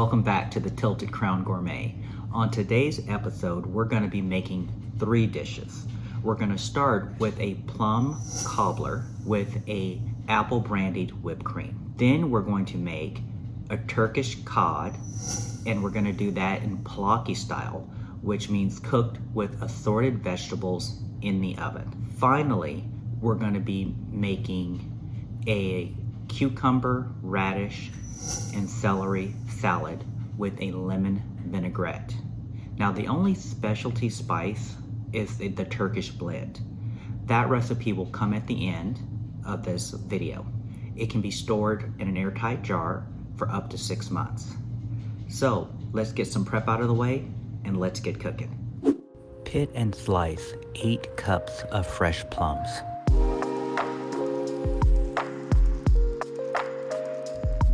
welcome back to the Tilted Crown Gourmet. On today's episode, we're going to be making 3 dishes. We're going to start with a plum cobbler with a apple brandied whipped cream. Then we're going to make a Turkish cod, and we're going to do that in palaki style, which means cooked with assorted vegetables in the oven. Finally, we're going to be making a cucumber, radish, and celery salad with a lemon vinaigrette. Now, the only specialty spice is the Turkish blend. That recipe will come at the end of this video. It can be stored in an airtight jar for up to 6 months. So let's get some prep out of the way and let's get cooking. Pit and slice 8 cups of fresh plums.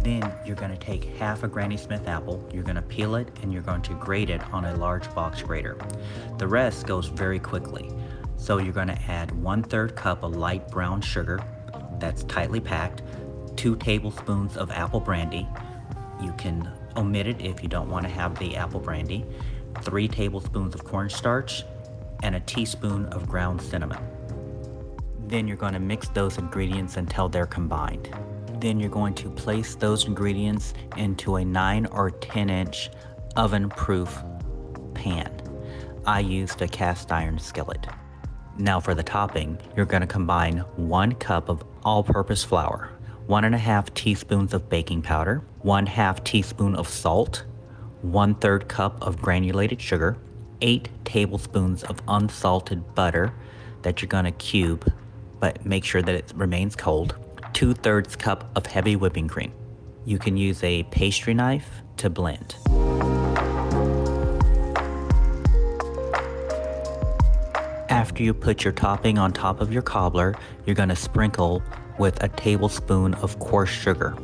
Then you're going to take half a Granny Smith apple, you're going to peel it, and you're going to grate it on a large box grater. The rest goes very quickly. So you're going to add 1/3 cup of light brown sugar that's tightly packed, 2 tablespoons of apple brandy. You can omit it if you don't want to have the apple brandy, 3 tablespoons of cornstarch, and a teaspoon of ground cinnamon. Then you're going to mix those ingredients until they're combined. Then you're going to place those ingredients into a 9 or 10 inch oven-proof pan. I used a cast iron skillet. Now for the topping, you're going to combine 1 cup of all-purpose flour, 1.5 teaspoons of baking powder, 1/2 teaspoon of salt, 1/3 cup of granulated sugar, 8 tablespoons of unsalted butter that you're going to cube, but make sure that it remains cold, 2/3 cup of heavy whipping cream. You can use a pastry knife to blend. After you put your topping on top of your cobbler, you're going to sprinkle with a tablespoon of coarse sugar.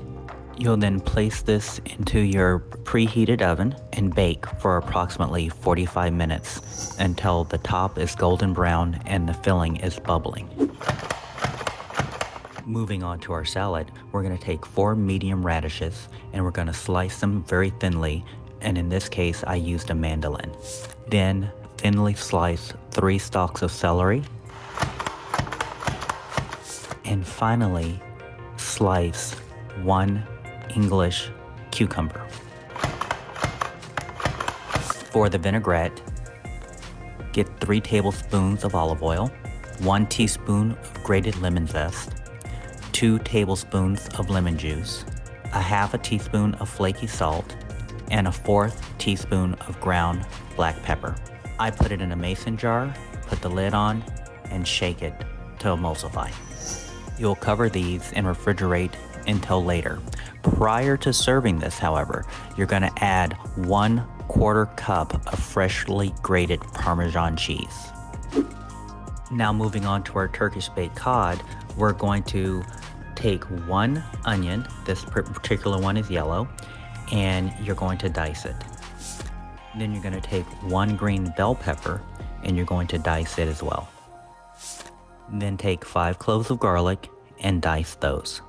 You'll then place this into your preheated oven and bake for approximately 45 minutes until the top is golden brown and the filling is bubbling. Moving on to our salad, we're going to take 4 medium radishes and we're going to slice them very thinly, and in this case I used a mandolin. Then thinly slice 3 stalks of celery, and finally slice 1 English cucumber. For the vinaigrette, get 3 tablespoons of olive oil, 1 teaspoon of grated lemon zest, 2 tablespoons of lemon juice, 1/2 teaspoon of flaky salt, and 1/4 teaspoon of ground black pepper. I put it in a mason jar, put the lid on, and shake it to emulsify. You'll cover these and refrigerate until later. Prior to serving this, however, you're going to add 1/4 cup of freshly grated Parmesan cheese. Now moving on to our Turkish Baked Cod, we're going to take 1 onion, this particular one is yellow, and you're going to dice it. Then you're going to take 1 green bell pepper and you're going to dice it as well. Then take 5 cloves of garlic and dice those.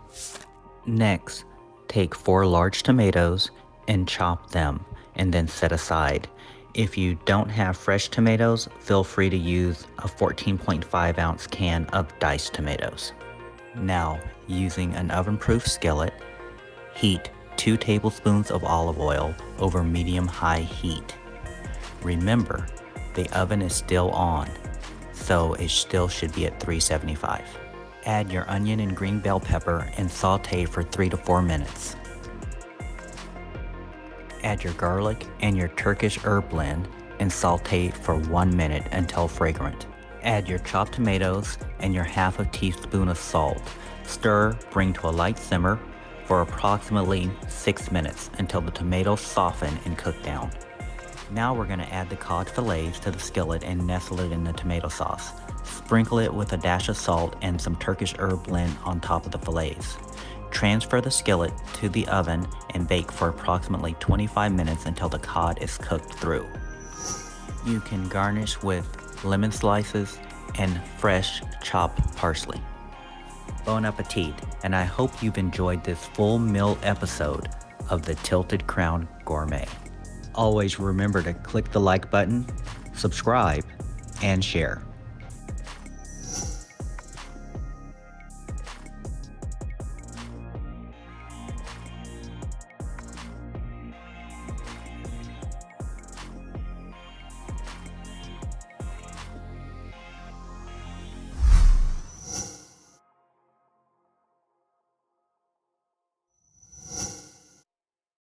Next, take 4 large tomatoes and chop them and then set aside. If you don't have fresh tomatoes, feel free to use a 14.5 ounce can of diced tomatoes. Now, using an oven-proof skillet, heat 2 tablespoons of olive oil over medium-high heat. Remember, the oven is still on, so it still should be at 375. Add your onion and green bell pepper and saute for 3 to 4 minutes. Add your garlic and your Turkish herb blend and saute for 1 minute until fragrant. Add your chopped tomatoes and your 1/2 teaspoon of salt. Stir, bring to a light simmer for approximately 6 minutes until the tomatoes soften and cook down. Now we're going to add the cod fillets to the skillet and nestle it in the tomato sauce. Sprinkle it with a dash of salt and some Turkish herb blend on top of the fillets. Transfer the skillet to the oven and bake for approximately 25 minutes until the cod is cooked through. You can garnish with lemon slices and fresh chopped parsley. Bon appetit, and I hope you've enjoyed this full meal episode of the Tilted Crown gourmet. Always remember to click the like button, subscribe, and share.